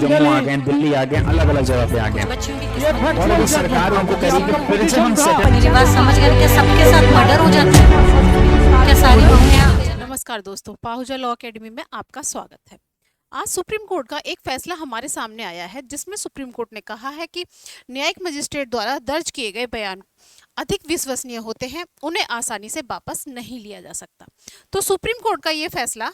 जम्मू आ गए, दिल्ली आ गए, अलग अलग जगह पे आ गए और अभी सरकार उनको करेगी फिर से हम मेरी बात समझ गए क्या सबके साथ मर्डर हो जाता है क्या सारी बहुएं। नमस्कार दोस्तों, पाहुजा लॉ एकेडमी में आपका स्वागत है। आज सुप्रीम कोर्ट का एक फैसला हमारे सामने आया है जिसमें सुप्रीम कोर्ट ने कहा है कि न्यायिक मजिस्ट्रेट द्वारा दर्ज किए गए बयान अधिक विश्वसनीय होते हैं, उन्हें आसानी से वापस नहीं लिया जा सकता। तो सुप्रीम कोर्ट का ये फैसला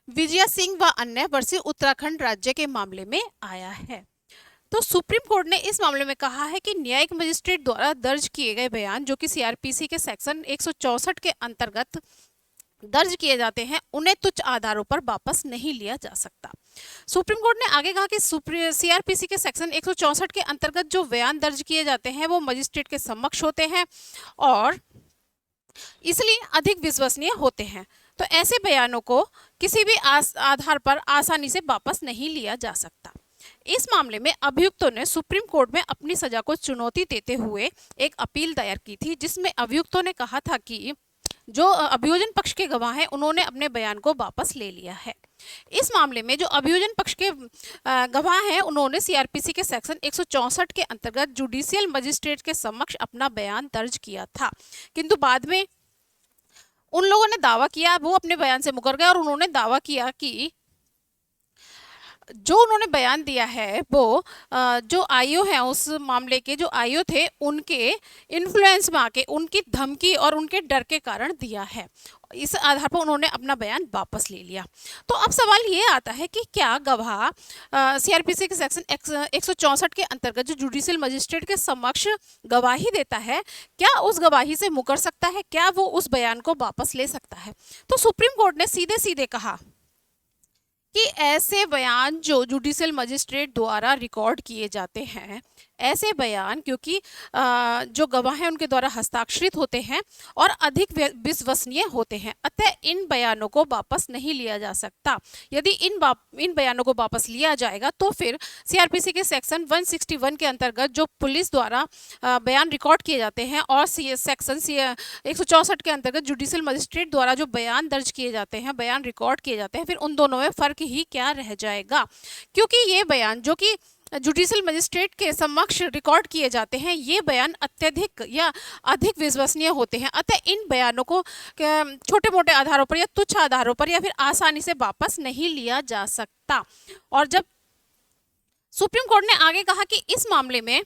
विजया सिंह व अन्य वर्षीय उत्तराखंड राज्य के मामले में आया है। तो सुप्रीम कोर्ट ने इस मामले में कहा है कि न्यायिक मजिस्ट्रेट द्वारा दर्ज किए गए बयान जो कि सीआरपीसी के सेक्शन 164 के अंतर्गत दर्ज किए जाते हैं, उन्हें तुच्छ आधारों पर वापस नहीं लिया जा सकता। सुप्रीम कोर्ट ने आगे कहा कि सीआरपीसी के सेक्शन 164 के अंतर्गत जो बयान दर्ज किए जाते हैं वो मजिस्ट्रेट के समक्ष होते हैं और इसलिए अधिक विश्वसनीय होते हैं। तो ऐसे बयानों को किसी भी आधार पर आसानी से वापस नहीं लिया जा सकता। इस मामले में अभियुक्तों ने सुप्रीम कोर्ट में अपनी सजा को चुनौती देते हुए एक अपील दायर की थी, जिसमें अभियुक्तों ने कहा था कि जो अभियोजन पक्ष के गवाह हैं उन्होंने अपने बयान को वापस ले लिया है। इस मामले में जो अभियोजन पक्ष के गवाह हैं उन्होंने सीआरपीसी के सेक्शन 164 के अंतर्गत जुडिशियल मजिस्ट्रेट के समक्ष अपना बयान दर्ज किया था, किंतु बाद में उन लोगों ने दावा किया, वो अपने बयान से मुकर गए और उन्होंने दावा किया कि जो उन्होंने बयान दिया है वो जो आईओ हैं उस मामले के जो आईओ थे उनके इन्फ्लुएंस में आके उनकी धमकी और उनके डर के कारण दिया है। इस आधार पर उन्होंने अपना बयान वापस ले लिया। तो अब सवाल ये आता है कि क्या गवाह सीआरपीसी के सेक्शन 164 के अंतर्गत जो जुडिशियल मजिस्ट्रेट के समक्ष गवाही देता है, क्या उस गवाही से मुकर सकता है? क्या वो उस बयान को वापस ले सकता है? तो सुप्रीम कोर्ट ने सीधे सीधे कहा कि ऐसे बयान जो जुडिशियल मजिस्ट्रेट द्वारा रिकॉर्ड किए जाते हैं, ऐसे बयान क्योंकि जो गवाह हैं उनके द्वारा हस्ताक्षरित होते हैं और अधिक विश्वसनीय होते हैं, अतः इन बयानों को वापस नहीं लिया जा सकता। यदि इन बयानों को वापस लिया जाएगा तो फिर सीआरपीसी के सेक्शन 161 के अंतर्गत जो पुलिस द्वारा बयान रिकॉर्ड किए जाते हैं और सेक्शन 164 के अंतर्गत जुडिशियल मजिस्ट्रेट द्वारा जो बयान दर्ज किए जाते हैं, बयान रिकॉर्ड किए जाते हैं, फिर उन दोनों में फ़र्क ही क्या रह जाएगा? क्योंकि ये बयान जो कि जुडिशियल मजिस्ट्रेट के समक्ष रिकॉर्ड किए जाते हैं, ये बयान अत्यधिक या अधिक विश्वसनीय होते हैं, अतः इन बयानों को छोटे मोटे आधारों पर या तुच्छ आधारों पर या फिर आसानी से वापस नहीं लिया जा सकता। और जब सुप्रीम कोर्ट ने आगे कहा कि इस मामले में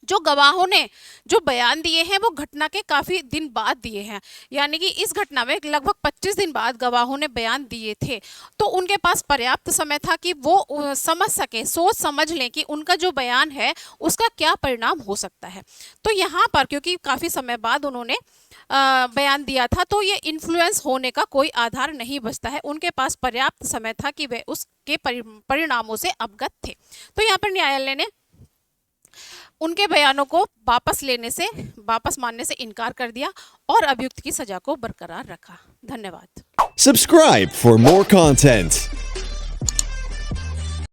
जो गवाहों ने जो बयान दिए हैं वो घटना के काफ़ी दिन बाद दिए हैं, यानी कि इस घटना में लगभग 25 दिन बाद गवाहों ने बयान दिए थे, तो उनके पास पर्याप्त समय था कि वो समझ सके, सोच समझ लें कि उनका जो बयान है उसका क्या परिणाम हो सकता है। तो यहाँ पर क्योंकि काफ़ी समय बाद उन्होंने बयान दिया था तो ये इन्फ्लुएंस होने का कोई आधार नहीं बचता है। उनके पास पर्याप्त समय था कि वे उसके परिणामों से अवगत थे। तो यहाँ पर न्यायालय ने उनके बयानों को वापस मानने से इनकार कर दिया और अभियुक्त की सजा को बरकरार रखा। धन्यवाद। Subscribe for more content.